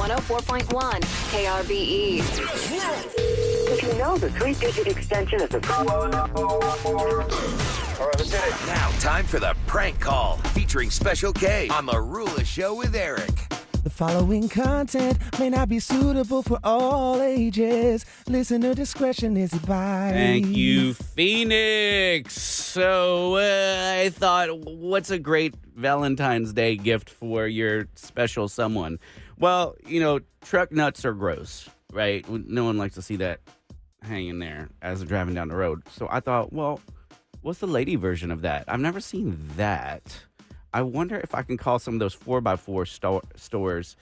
104.1 KRBE. Did you know the 3-digit extension is a... All right, let's hit it. Now, time for the prank call featuring Special K on The Rula Show with Eric. The following content may not be suitable for all ages. Listener discretion is advised. Thank you, Phoenix. So I thought, what's a great Valentine's Day gift for your special someone? Well, you know, truck nuts are gross, right? No one likes to see that hanging there as they're driving down the road. So I thought, well, what's the lady version of that? I've never seen that. I wonder if I can call some of those 4x4 stores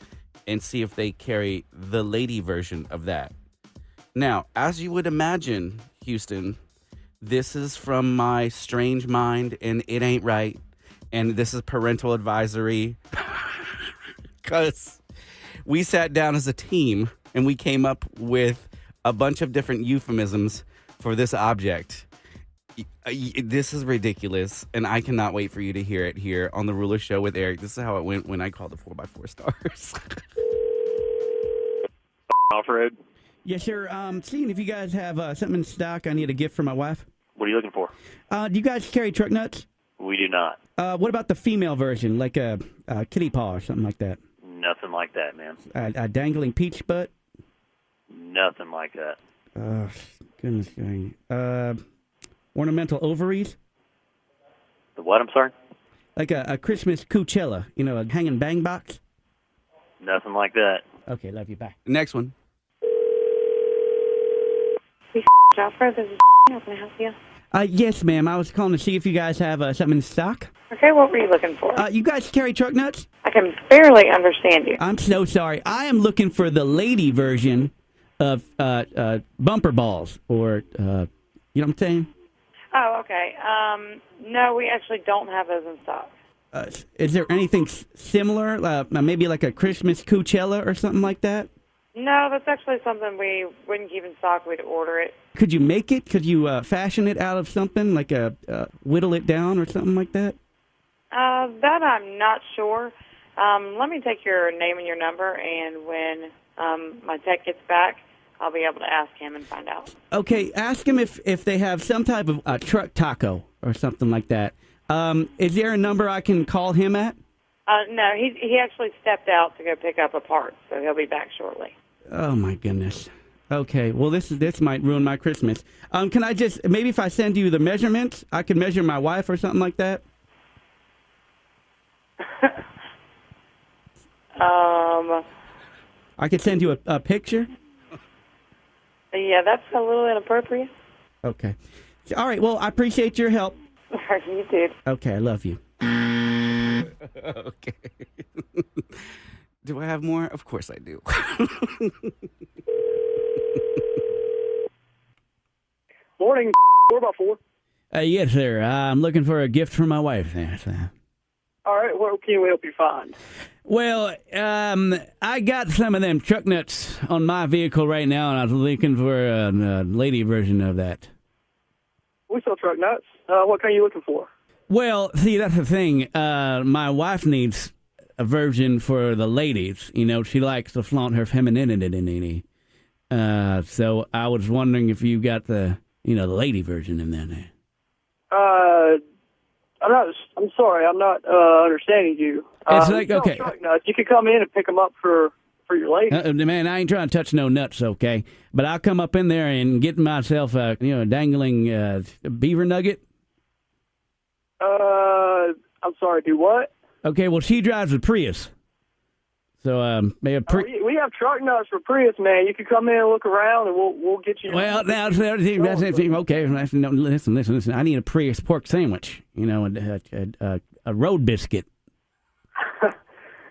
and see if they carry the lady version of that. Now, as you would imagine, Houston, this is from my strange mind, and it ain't right. And this is parental advisory. Because we sat down as a team, and we came up with a bunch of different euphemisms for this object. This is ridiculous, and I cannot wait for you to hear it here on The Rula Show with Eric. This is how it went when I called the 4x4 stars. Alfred, Yes, sir. Seeing if you guys have something in stock, I need a gift for my wife. what are you looking for? Do you guys carry truck nuts? We do not. What about the female version, like a kitty paw or something like that? Nothing like that, man. A dangling peach butt? Nothing like that. Goodness dang. Ornamental ovaries? The what, I'm sorry? Like a Christmas Coachella, you know, a hanging bang box? Nothing like that. Okay, love you. Bye. Next one. Alfred, this is how can I help you? Yes, ma'am. I was calling to see if you guys have something in stock. Okay, what were you looking for? You guys carry truck nuts? I can barely understand you. I'm so sorry. I am looking for the lady version of bumper balls, or you know what I'm saying? Oh, okay. No, we actually don't have those in stock. Is there anything similar? Maybe like a Christmas Coachella or something like that? No, that's actually something we wouldn't keep in stock. We'd order it. Could you make it? Could you fashion it out of something, like whittle it down or something like that? That I'm not sure. Let me take your name and your number, and when my tech gets back, I'll be able to ask him and find out. Okay, ask him if they have some type of truck taco or something like that. Is there a number I can call him at? No, he actually stepped out to go pick up a part, so he'll be back shortly. Oh, my goodness. Okay, well, this might ruin my Christmas. Can I just, maybe if I send you the measurements, I could measure my wife or something like that? I could send you a picture? Yeah, that's a little inappropriate. Okay. All right, well, I appreciate your help. You did. Okay, I love you. Okay. Do I have more? Of course I do. Morning, 4x4. Yes, sir. I'm looking for a gift for my wife there. So. All right, what can we help you find? Well, I got some of them truck nuts on my vehicle right now, and I was looking for a lady version of that. We sell truck nuts. What kind are you looking for? Well, see, that's the thing. My wife needs a version for the ladies. You know, she likes to flaunt her femininity. So I was wondering if you got the lady version in there. I'm sorry, I'm not understanding you. It's like, okay. Truck nuts. You can come in and pick them up for your lady. Man, I ain't trying to touch no nuts, okay? But I'll come up in there and get myself a dangling beaver nugget. I'm sorry, do what? Okay, well, she drives a Prius. So, we have truck nuts for Prius, man. You can come in and look around, and we'll get you. Well, now that's okay. Listen. I need a Prius pork sandwich. A road biscuit.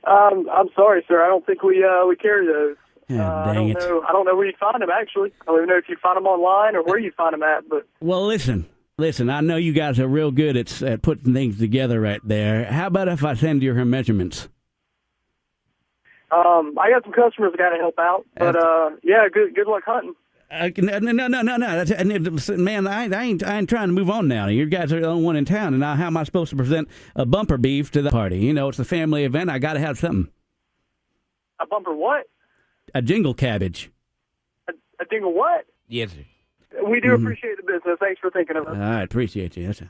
I'm sorry, sir. I don't think we carry those. Dang it. I don't know where you find them. Actually, I don't even know if you find them online or where you find them at. But well, listen. I know you guys are real good at putting things together right there. How about if I send you her measurements? I got some customers that got to help out, but yeah, good luck hunting. No. Man, I ain't trying to move on now. You guys are the only one in town, and now how am I supposed to present a bumper beef to the party? It's a family event. I got to have something. A bumper what? A jingle cabbage. A dingle what? Yes, sir. We do appreciate the business. Thanks for thinking of us. I appreciate you. Yes, sir.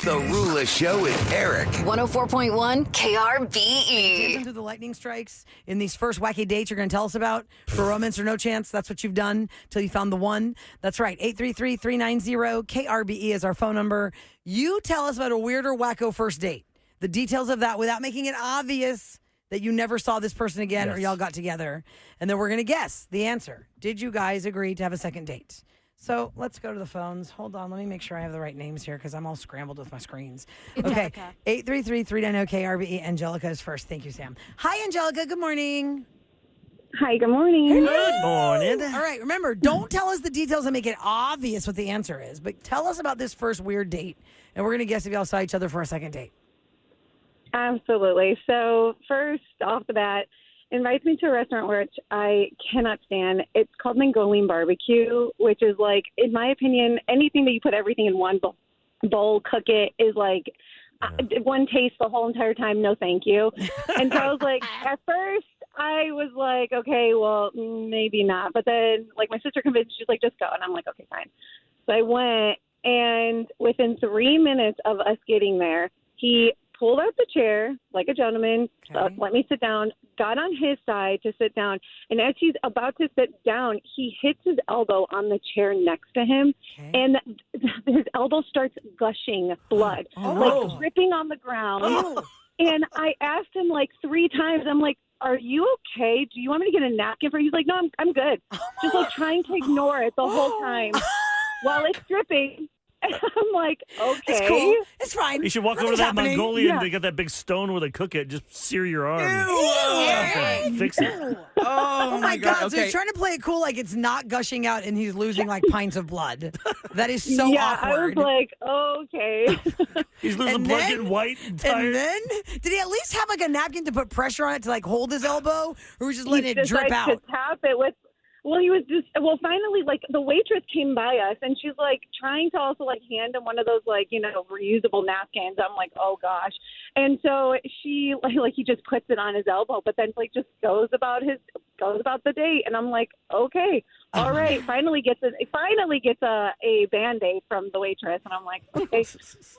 The Rula Show with Eric. 104.1 Dance KRBE. into the lightning strikes in these first wacky dates you're going to tell us about for romance or no chance. That's what you've done till you found the one. That's right. 833-390-KRBE is our phone number. You tell us about a weird or wacko first date. The details of that without making it obvious that you never saw this person again or y'all got together. And then we're going to guess the answer. Did you guys agree to have a second date? So let's go to the phones. Hold on. Let me make sure I have the right names here because I'm all scrambled with my screens. Okay. 833-390-KRBE. Angelica is first. Thank you, Sam. Hi, Angelica. Good morning. Hi, good morning. Good morning. All right. Remember, don't tell us the details and make it obvious what the answer is, but tell us about this first weird date. And we're going to guess if y'all saw each other for a second date. Absolutely. So first off the bat, invites me to a restaurant which I cannot stand. It's called Mongolian Barbecue, which is like, in my opinion, anything that you put everything in one bowl, cook it, is like one taste the whole entire time. No, thank you. And so I was like, at first I was like, okay, well, maybe not. But then like my sister convinced, she's like, just go. And I'm like, okay, fine. So I went, and within 3 minutes of us getting there, he pulled out the chair like a gentleman, let me sit down, got on his side to sit down, and as he's about to sit down, he hits his elbow on the chair next to him, and his elbow starts gushing blood, like dripping on the ground. And I asked him like 3 times, I'm like, are you okay? Do you want me to get a napkin for you? He's like, no, I'm good. Just like trying to ignore it the whole time while it's dripping. And I'm like, okay. It's cool. It's fine. You should walk over to that Mongolian. They got that big stone where they cook it. Just sear your arm. Fix it. Oh my God. Okay. So he's trying to play it cool like it's not gushing out and he's losing like pints of blood. That is so awkward. I was like, okay. He's losing blood, getting white and tired. And then, did he at least have like a napkin to put pressure on it to like hold his elbow? Or was just letting it drip out? To tap it with. Well, he was finally, like, the waitress came by us, and she's, like, trying to also, like, hand him one of those, like, you know, reusable napkins. I'm like, oh, gosh. And so she, like, he just puts it on his elbow, but then, like, just goes about the date. And I'm like, okay, all right. Finally gets a Band-Aid from the waitress. And I'm like, okay,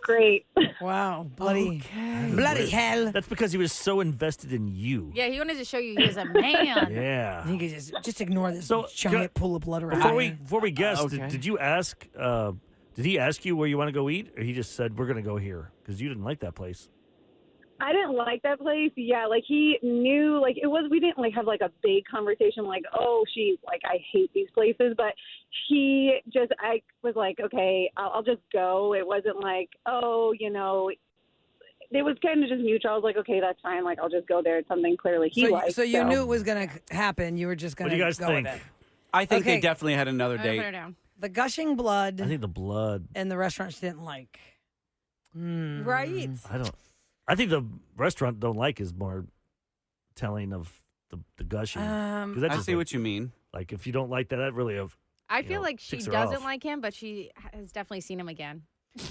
great. Wow. Bloody hell. That's because he was so invested in you. Yeah, he wanted to show you he was a man. Yeah. You could just ignore this giant pool of blood around. Before we guess, did you ask, did he ask you where you want to go eat? Or he just said, we're going to go here? Because you didn't like that place. I didn't like that place. Yeah, like he knew, like we didn't like have like a big conversation like, oh, I hate these places. But I was like, okay, I'll just go. It wasn't like, oh, you know, it was kind of just mutual. I was like, okay, that's fine. Like, I'll just go there. It's something clearly he likes. So you knew it was going to happen. You were just going to go with it. I think they definitely had another date. Put her down. The gushing blood. I think the blood. And the restaurant she didn't like. Right. I think the restaurant don't like is more telling of the gushing. I see what you mean. Like, if you don't like that really I feel like she doesn't like him, but she has definitely seen him again.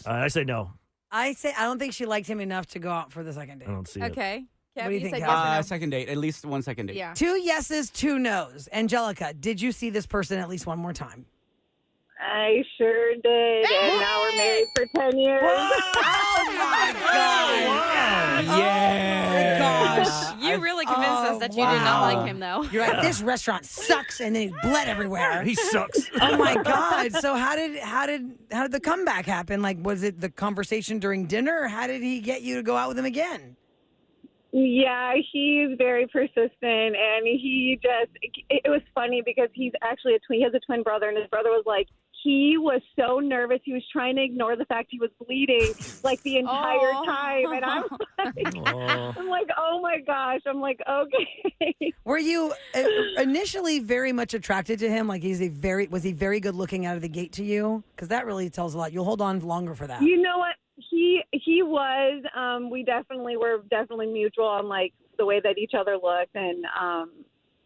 I say no. I don't think she liked him enough to go out for the second date. I don't see it. Okay. What do you think, yes second date. At least one second date. Yeah. 2 yeses, 2 nos. Angelica, did you see this person at least one more time? I sure did, and now we're married for 10 years. Oh, my God. Wow. Yeah. Gosh. You really convinced us that you did not like him, though. You're right. This restaurant sucks, and then bled everywhere. He sucks. Oh, my God. So how did the comeback happen? Like, was it the conversation during dinner, or how did he get you to go out with him again? Yeah, he's very persistent, and it was funny because he's actually he has a twin brother, and his brother was like, he was so nervous. He was trying to ignore the fact he was bleeding like the entire time. And I'm like, oh my gosh. I'm like, okay. Were you initially very much attracted to him? Like was he very good looking out of the gate to you? Because that really tells a lot. You'll hold on longer for that. You know what? He was, we were definitely mutual on like the way that each other looked. And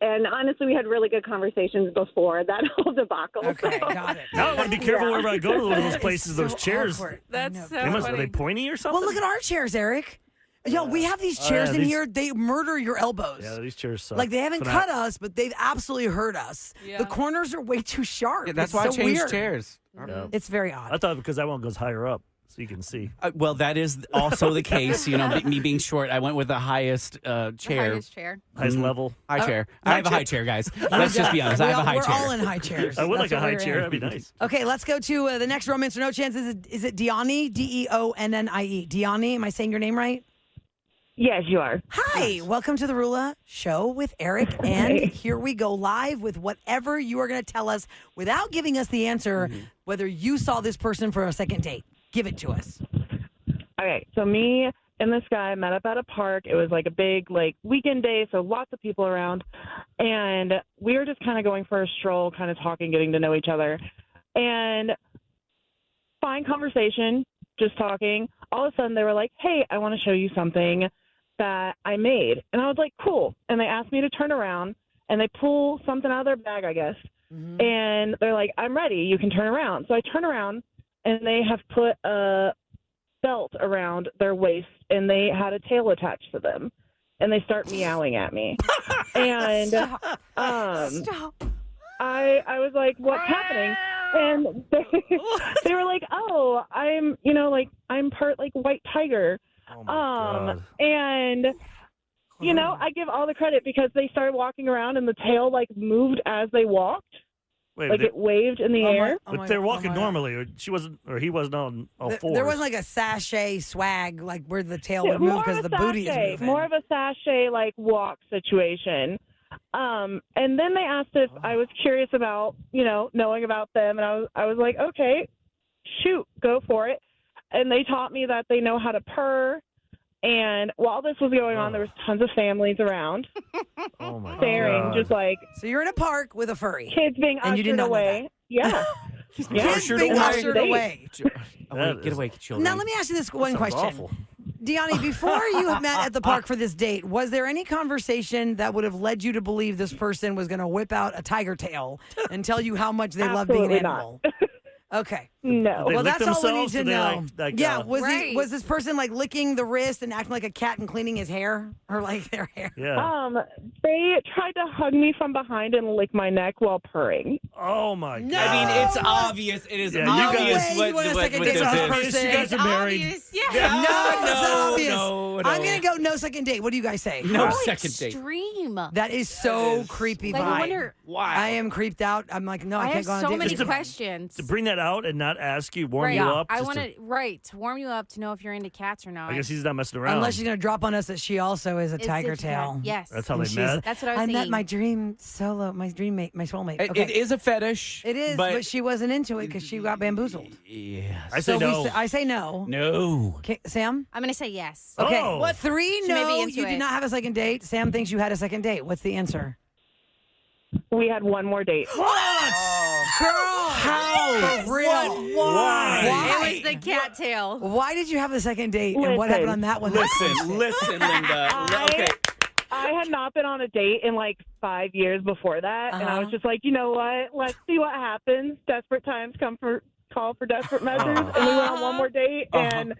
And honestly, we had really good conversations before that whole debacle. Okay, got it. Now I want to be careful wherever I go to one of those places, those so chairs. awkward. That's so Are they pointy or something? Well, look at our chairs, Eric. Yo, we have these chairs in here. They murder your elbows. Yeah, these chairs suck. Like, they haven't cut us, but they've absolutely hurt us. Yeah. The corners are way too sharp. Yeah, that's It's why I so changed weird. chairs. Yeah. It's very odd. I thought because that one goes higher up, so you can see. Well, that is also the case. You know, me being short, I went with the highest chair. The highest chair. Highest level. High chair. I have a high chair, guys. Let's just be honest. I have a high we're chair. all in high chairs. I would That's like a what high we're chair. in. That'd be nice. Okay, let's go to the next romance or no chance. Is it Deonni? Deonnie? Deonni, am I saying your name right? Yes, you are. Hi, welcome to the Rula Show with Eric. And here we go live with whatever you are going to tell us without giving us the answer, whether you saw this person for a second date. Give it to us. Okay, so me and this guy met up at a park. It was like a big weekend day, so lots of people around. And we were just kind of going for a stroll, kind of talking, getting to know each other. And fine conversation, just talking. All of a sudden they were like, hey, I want to show you something that I made. And I was like, cool. And they asked me to turn around, and they pull something out of their bag, I guess. And they're like, I'm ready. You can turn around. So I turn around, and they have put a belt around their waist, and they had a tail attached to them. And they start meowing at me. And Stop. I was like, what's happening? And they were like, oh, I'm part white tiger. Oh my God. And I give all the credit because they started walking around and the tail moved as they walked. Wait, it waved in the air. But they're walking normally, or he wasn't on all fours. There wasn't a sachet swag where the tail would move because the booty is moving. More of a sachet walk situation. And then they asked if I was curious about, knowing about them, and I was like, okay, shoot, go for it. And they taught me that they know how to purr. And while this was going on, there was tons of families around. Oh my staring, God. just So you're in a park with a furry. kids being And you did ushered not know away. Yeah. Kids Ushered being away. ushered away. Get away, children. Now, let me ask you this one Sounds question. awful. Deonni, before you met at the park for this date, was there any conversation that would have led you to believe this person was going to whip out a tiger tail and tell you how much they love being an Absolutely not. animal? Okay. No. They Well, lick that's all we need themselves? to Do they, know. Yeah, Right. was this person licking the wrist and acting like a cat and cleaning his hair or their hair? Yeah. They tried to hug me from behind and lick my neck while purring. Oh my God. I mean, it's obvious. It is Yeah, you obvious guys- what, you want a what, second what date this with this is. person? You guys are married. Obvious. Yeah. No, it's not obvious. no. I'm going to go no second date. What do you guys say? No How second date. extreme. That is so creepy Like, vibe. I wonder. Why? I am creeped out. I'm like, no, I, I can't have go on a so date many with you. questions. To bring that out and not ask you, warm right. you up. I just want to- to warm you up to know if you're into cats or not. I guess he's not messing around. Unless she's going to drop on us that she also is a It's tiger a cat. tail. Yes. That's how And they she's- met. That's what I was I met thinking. my dream solo, my dream mate, my soulmate. It- Okay. It is a fetish. It is, but she wasn't into it because she got bamboozled. Yes. I say no. I say no. No. Okay, Sam? I'm going to say yes. Okay. Oh. What? 3 She may be no. into You did it. not have a second date. Sam thinks you had a second date. What's the answer? We had one more date. Girl, how? For real? Why? It was the cattail. Why did you have a second date, and what happened on that one? Listen, Linda. Okay. I had not been on a date in 5 years before that, and I was just like, you know what? Let's see what happens. Desperate times call for desperate measures, and we went on one more date, and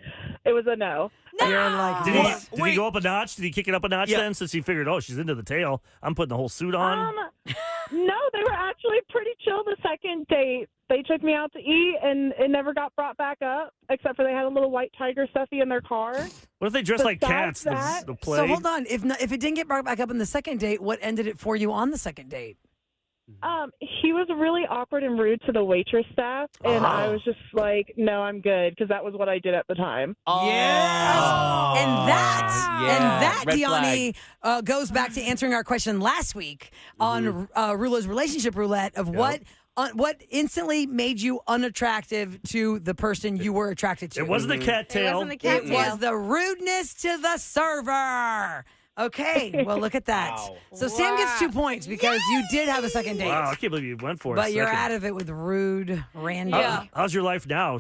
it was a no. You're like, Did he go up a notch? Did he kick it up a notch then since he figured, she's into the tail? I'm putting the whole suit on. No, they were actually pretty chill the second date. They took me out to eat, and it never got brought back up, except for they had a little white tiger stuffy in their car. What if they dress like cats? Besides The play? So hold on. If it didn't get brought back up in the second date, what ended it for you on the second date? He was really awkward and rude to the waitress staff, and I was just like, no, I'm good, because that was what I did at the time. Yes. And that, Red Deonni, goes back to answering our question last week on Rula's relationship roulette of what instantly made you unattractive to the person you were attracted to. It wasn't the cattail. It wasn't the cattail. It was the rudeness to the server. Okay, well, look at that. Wow. So Sam gets 2 points because you did have a second date. Wow, I can't believe you went for it. But you're out of it with rude, random. How's your life now?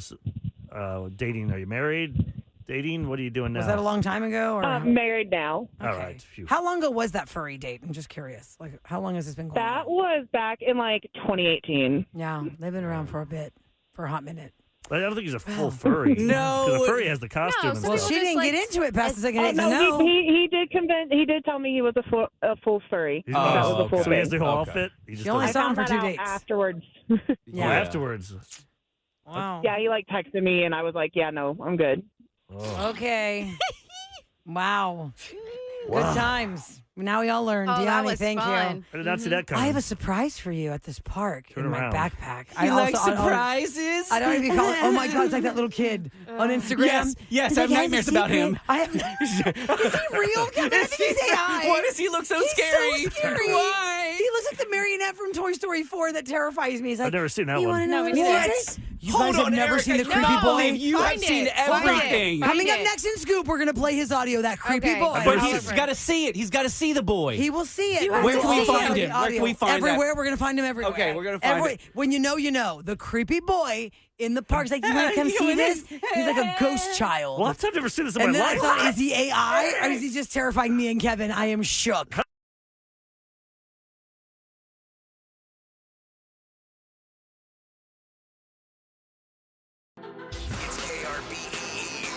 Dating? Are you married? Dating? What are you doing now? Was that a long time ago? Or Married now. Okay. All right. Phew. How long ago was that furry date? I'm just curious. Like, how long has this been going on? That was back in like 2018. Yeah, they've been around for a hot minute. I don't think he's a full furry. No. Because a furry has the costume and Well, stuff. she didn't get into it past the second date. No, he did tell me he was a full furry. He's that was a full So he has the thing. whole outfit? He She only doesn't- saw him for I 2 found that dates. out afterwards. Yeah. Oh, afterwards. Wow. Yeah, he like texted me, and I was like, "Yeah, no, I'm good." Oh. Okay. Wow. Wow. Good times. Now we all learned. Oh, that Deanne, was thank fun. you. I did not see that coming. I have a surprise for you at this park Turn in my around. backpack. You like I don't- surprises? I don't even call it. Oh my God, it's like that little kid on Instagram. Yes, He's I have like, nightmares about him. I have. Is he real? Kevin? I think he's AI. Why does he look so He's scary? so scary. Why? He looks like the marionette from Toy Story 4 that terrifies me. He's like, I've never seen that you one. want to know No, what me neither. what? You Hold guys have on, never Erica, seen the you creepy can't boy? believe you have Find seen it. Find everything. it. Coming up Find it. next in Scoop, we're going to play his audio, that creepy Okay. boy. But I'll he's look. got to see it. He's got to see the boy. He will see it. have Where to can we see find it. him? Where can we find that? Everywhere. We're going to find him everywhere. Okay, we're gonna find it. When you know. The creepy boy in the park. He's like, you want to come see this? He's like a ghost child. What? I've never seen this in And my then I life. thought, is he AI or is he just terrifying me and Kevin? I am shook. It's KRBE.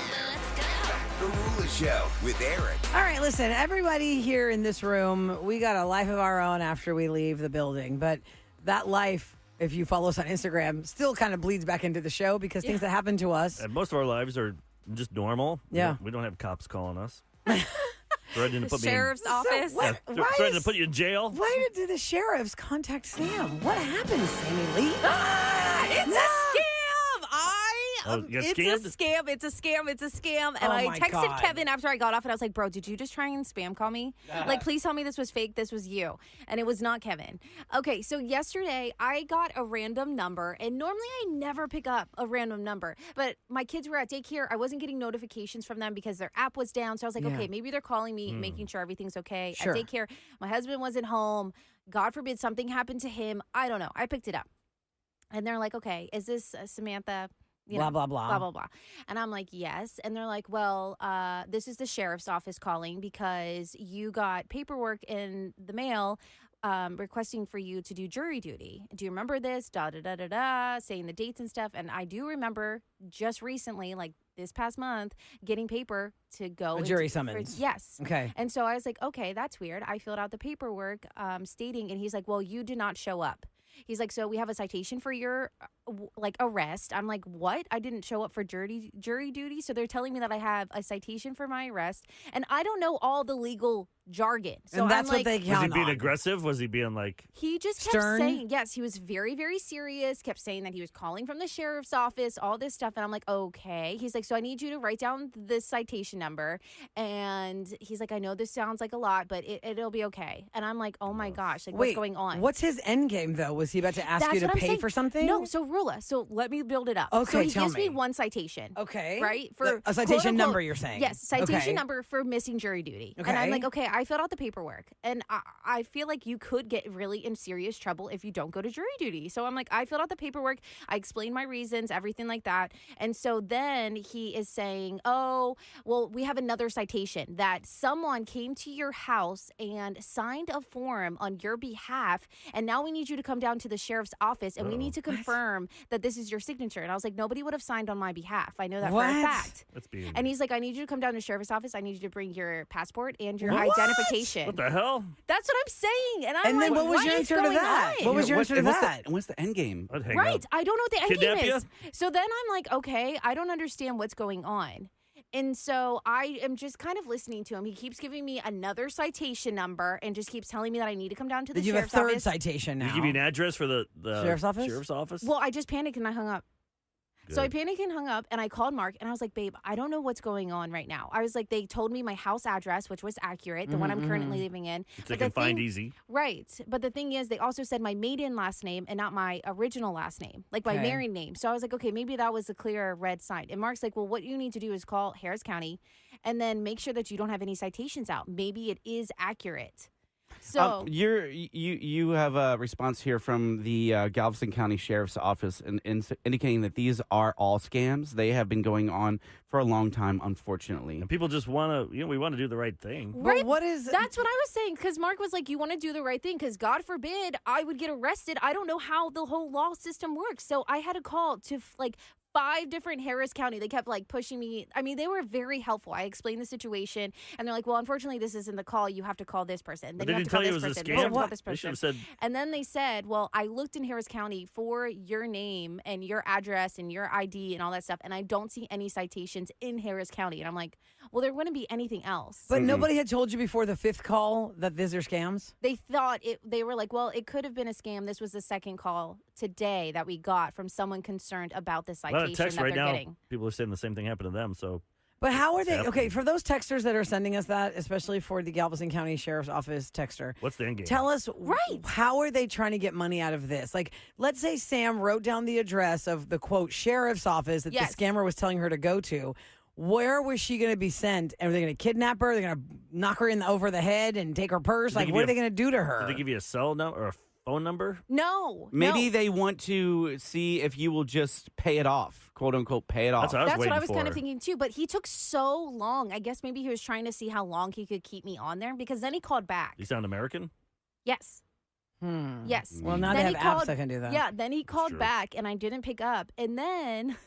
The Rula Show with Eric. All right, listen, everybody here in this room, we got a life of our own after we leave the building. But that life, if you follow us on Instagram, still kind of bleeds back into the show because things that happen to us. And most of our lives are just normal. Yeah. We don't have cops calling us. Threatening to The put me in, sheriff's office. what- yeah, why threatening is- to put you in jail. Why did the sheriffs contact Sam? What happened, Sammy Lee? It's a scam. Oh, you got It's scammed? a scam. It's a scam. It's a scam. And Oh I my texted God. Kevin after I got off, and I was like, "Bro, did you just try and spam call me? Like, please tell me this was fake. This was you." And it was not Kevin. Okay, so yesterday I got a random number, and normally I never pick up a random number, but my kids were at daycare. I wasn't getting notifications from them because their app was down. So I was like, Yeah. okay, maybe they're calling me, making sure everything's okay. Sure. At daycare, my husband wasn't home. God forbid something happened to him. I don't know. I picked it up. And they're like, okay, is this Samantha? You Blah, know, blah, blah. blah, blah, blah. And I'm like, yes. And they're like, well, this is the sheriff's office calling because you got paperwork in the mail requesting for you to do jury duty. Do you remember this? Da, da, da, da, da, saying the dates and stuff. And I do remember just recently, like this past month, getting paper to go. A jury into- summons. Yes. Okay. And so I was like, okay, that's weird. I filled out the paperwork stating, and he's like, well, you did not show up. He's like, so we have a citation for your arrest. I'm like, what? I didn't show up for jury duty. So they're telling me that I have a citation for my arrest, and I don't know all the legal jargon. So And that's I'm what like, they Was he count being on. aggressive? Was he being like, he just kept Stern? saying, yes, he was very, very serious, kept saying that he was calling from the sheriff's office, all this stuff. And I'm like, okay. He's like, so I need you to write down this citation number. And he's like, I know this sounds like a lot, but it'll be okay. And I'm like, oh my gosh, like Wait, what's going on? What's his end game, though? Was he about to ask you to what I'm pay saying. for something? No, so Rula, so let me build it up. Okay, so he tell gives me me. one citation. Okay. Right? A citation quote-unquote- number, you're saying? Yes, citation Okay. number for missing jury duty. And Okay. I'm like, okay, I filled out the paperwork. And I feel like you could get really in serious trouble if you don't go to jury duty. So I'm like, I filled out the paperwork. I explained my reasons, everything like that. And so then he is saying, oh, well, we have another citation that someone came to your house and signed a form on your behalf. And now we need you to come down to the sheriff's office and we need to confirm that this is your signature. And I was like, nobody would have signed on my behalf. I know that for a What? fact. that's being. And he's like, I need you to come down to the sheriff's office. I need you to bring your passport and your What? identification. What the hell? That's what I'm saying. And I'm And like, then what was your is answer to going that? on? What was your answer to that? What's the end game? I'd hang Right. up. I don't know what the end Kidnap game ya? is. So then I'm like, okay, I don't understand what's going on. And so I am just kind of listening to him. He keeps giving me another citation number and just keeps telling me that I need to come down to the Did you have a sheriff's third office. citation Did now? he give you an address for the Sheriff's office? Sheriff's office? Well, I just panicked and I hung up. So I Good. panicked and hung up, and I called Mark, and I was like, babe, I don't know what's going on right now. I was like, they told me my house address, which was accurate, the one I'm currently living in. Which they But the can find thing- easy. Right. But the thing is, they also said my maiden last name and not my original last name, like my Okay. married name. So I was like, okay, maybe that was a clear red sign. And Mark's like, well, what you need to do is call Harris County and then make sure that you don't have any citations out. Maybe it is accurate. So you have a response here from the Galveston County Sheriff's Office indicating that these are all scams. They have been going on for a long time, unfortunately. And people just want to, we want to do the right thing. Right. But what is That's what I was saying, because Mark was like, you want to do the right thing, because God forbid I would get arrested. I don't know how the whole law system works. So I had a call to 5 different Harris County. They kept pushing me. I mean, they were very helpful. I explained the situation, and they're like, well, unfortunately, this isn't the call. You have to call this person. Then They you have didn't to call tell you this it was a person. Then you have to call scam? this They should person. have said, And then they said, well, I looked in Harris County for your name and your address and your ID and all that stuff, and I don't see any citations in Harris County. And I'm like, well, there wouldn't be anything else. But nobody had told you before the 5th call that these are scams? They thought they were like, well, it could have been a scam. This was the second call today that we got from someone concerned about the a lot of citation texts that right they're now. getting. People are saying the same thing happened to them. So But how are they? happening. Okay, for those texters that are sending us that, especially for the Galveston County Sheriff's Office texter, what's the end game? tell us, how are they trying to get money out of this? Like, let's say Sam wrote down the address of the, quote, sheriff's office that Yes. the scammer was telling her to go to. Where was she going to be sent? Are they going to kidnap her? Are they going to knock her over the head and take her purse? Did they Like, give what you are they going to do to Did her? they give you a cell number or a phone number? No. Maybe no. they want to see if you will just pay it off, quote unquote, pay it off. That's what I was That's what I waiting was kind for. of thinking too, but he took so long. I guess maybe he was trying to see how long he could keep me on there, because then he called back. You sound American? Yes. Yes. Well, now Then they he have called- apps that can do that. Yeah, then he called true. back and I didn't pick up. And then,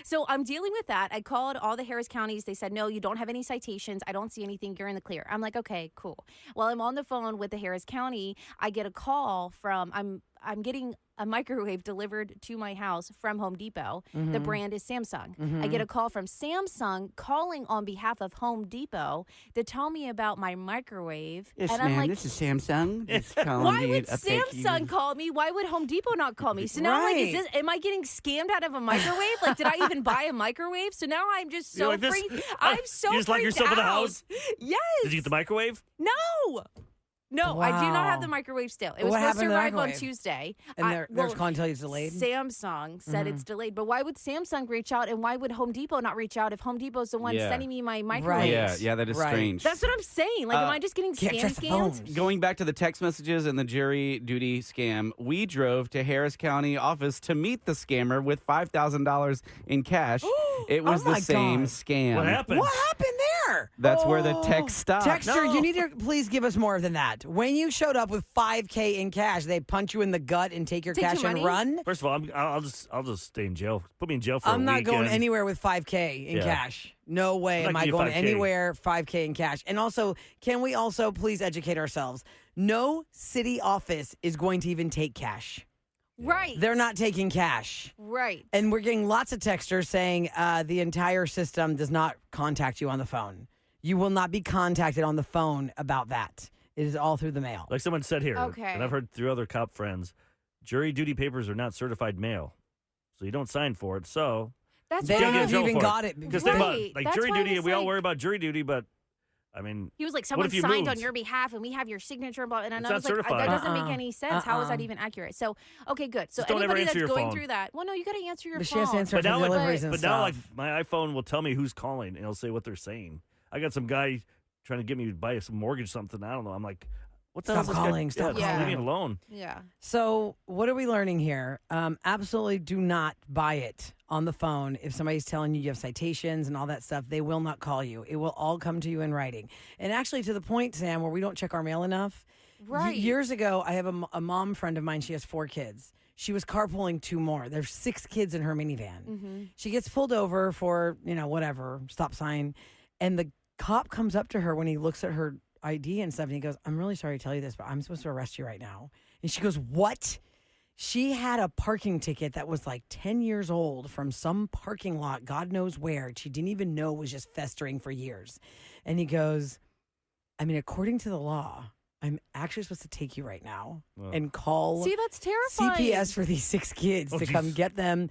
so I'm dealing with that. I called all the Harris counties. They said, no, you don't have any citations. I don't see anything. You're in the clear. I'm like, okay, cool. While I'm on the phone with the Harris County, I get a call from, I'm getting a microwave delivered to my house from Home Depot. The brand is Samsung. I get a call from Samsung calling on behalf of Home Depot to tell me about my microwave. Yes, and ma'am, I'm like, this is Samsung. It's calling why me would to update you. Samsung call me? Why would Home Depot not call me? So now I'm like, Right. am I getting scammed out of a microwave? Like, did I even buy a microwave? So now I'm just so You're like this? freaked. I'm so You just lock freaked yourself in the out. house? Yes. Did you get the microwave? No. No, I do not have Wow. the microwave still. It was What supposed to happened to the arrive on microwave? Tuesday. And they're calling to tell you it's delayed? Samsung said it's delayed. But why would Samsung reach out, and why would Home Depot not reach out if Home Depot's the one Yeah. sending me my microwave? Yeah, that is Right. strange. That's what I'm saying. Like, am I just getting Can't trust the phones. Going back to the text messages and the jury duty scam, we drove to Harris County office to meet the scammer with $5,000 in cash. It was Oh the my same God. scam. What happened? What happened there? That's where the text stopped. Texter, No. you need to please give us more than that. When you showed up with $5K in cash, they punch you in the gut and take your Take your cash and money? run? First of all, I'll just stay in jail. Put me in jail for a I'm not going weekend. anywhere with $5K in Yeah. cash. No way I'm am not I giving you going 5K. anywhere $5K in cash. And also, can we also please educate ourselves? No city office is going to even take cash. Right. They're not taking cash. Right. And we're getting lots of texters saying the entire system does not contact you on the phone. You will not be contacted on the phone about that. It is all through the mail. Like someone said here, Okay. and I've heard through other cop friends, jury duty papers are not certified mail. So you don't sign for it. So That's They why don't you know can't if get you in even trouble for got it. Because Right. think about like That's jury why I duty, was we all like- worry about jury duty, but I mean, He was like, what someone if you signed on moved? your behalf and we have your signature. And It's I not was like, that certified. doesn't make any sense. How is that Uh-uh. even accurate? So, okay, good. So Just don't ever anybody answer that's your going phone. through that, well, no, you got to answer your But she phone. has to answer But for now, like, deliveries and but stuff. now, like my iPhone will tell me who's calling, and it'll say what they're saying. I got some guy trying to get me to buy some mortgage something. I don't know. I'm like, what the Stop hell is this guy- calling, stop yeah, leave me calling. alone. Yeah. So, what are we learning here? Absolutely do not buy it on the phone. If somebody's telling you have citations and all that stuff, they will not call you. It will all come to you in writing. And actually, to the point, Sam, where we don't check our mail enough. Right. Years ago, I have a mom friend of mine. She has 4 kids. She was carpooling 2 more. There's 6 kids in her minivan. Mm-hmm. She gets pulled over for, whatever, stop sign. And the cop comes up to her when he looks at her ID and stuff, and he goes, I'm really sorry to tell you this, but I'm supposed to arrest you right now. And she goes, what? She had a parking ticket that was like 10 years old from some parking lot, God knows where. She didn't even know was just festering for years. And he goes, according to the law, I'm actually supposed to take you right now and call See, that's terrifying. CPS for these 6 kids to come get them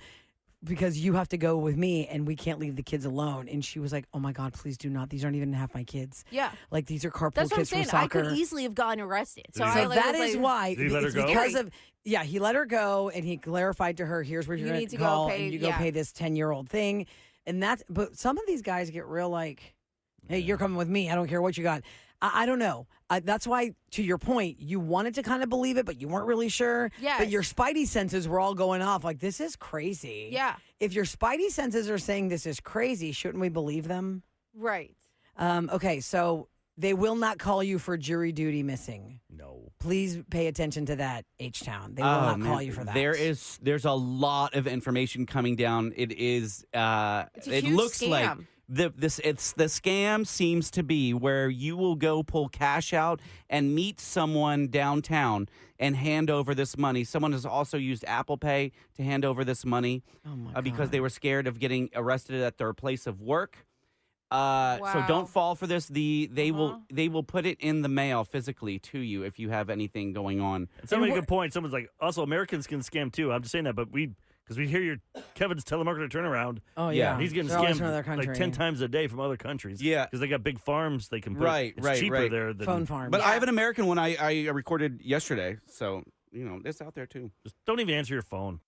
because you have to go with me and we can't leave the kids alone. And she was like, oh my God, please do not. These aren't even half my kids. Yeah. Like these are carpool That's what I'm kids from saying. I soccer. could easily have gotten arrested. So, Did he- I So like, that was is like, why. Did he let her it's go? Because of, yeah, he let her go and he clarified to her, here's where you're You going need to to go call pay- and you go yeah. pay this 10-year-old thing. And but some of these guys get real like, hey, you're coming with me. I don't care what you got. I don't know. That's why, to your point, you wanted to kind of believe it, but you weren't really sure. Yes. But your spidey senses were all going off like, this is crazy. Yeah. If your spidey senses are saying this is crazy, shouldn't we believe them? Right. Okay, so they will not call you for jury duty missing. No. Please pay attention to that, H-Town. They will not call you for that. There's a lot of information coming down. It is It's a it huge looks like scam. the scam seems to be where you will go pull cash out and meet someone downtown and hand over this money. Someone has also used Apple Pay to hand over this money because they were scared of getting arrested at their place of work. So don't fall for this. They will put it in the mail physically to you if you have anything going on. And somebody good point. Someone's like, also Americans can scam too. I'm just saying that, but because we hear Kevin's telemarketer turnaround. Oh yeah, he's getting They're always scammed from another country. like 10 times a day from other countries. Yeah, because they got big farms they can put. Right, it's cheaper there than phone farms. But I have an American one I recorded yesterday, so it's out there too. Just don't even answer your phone.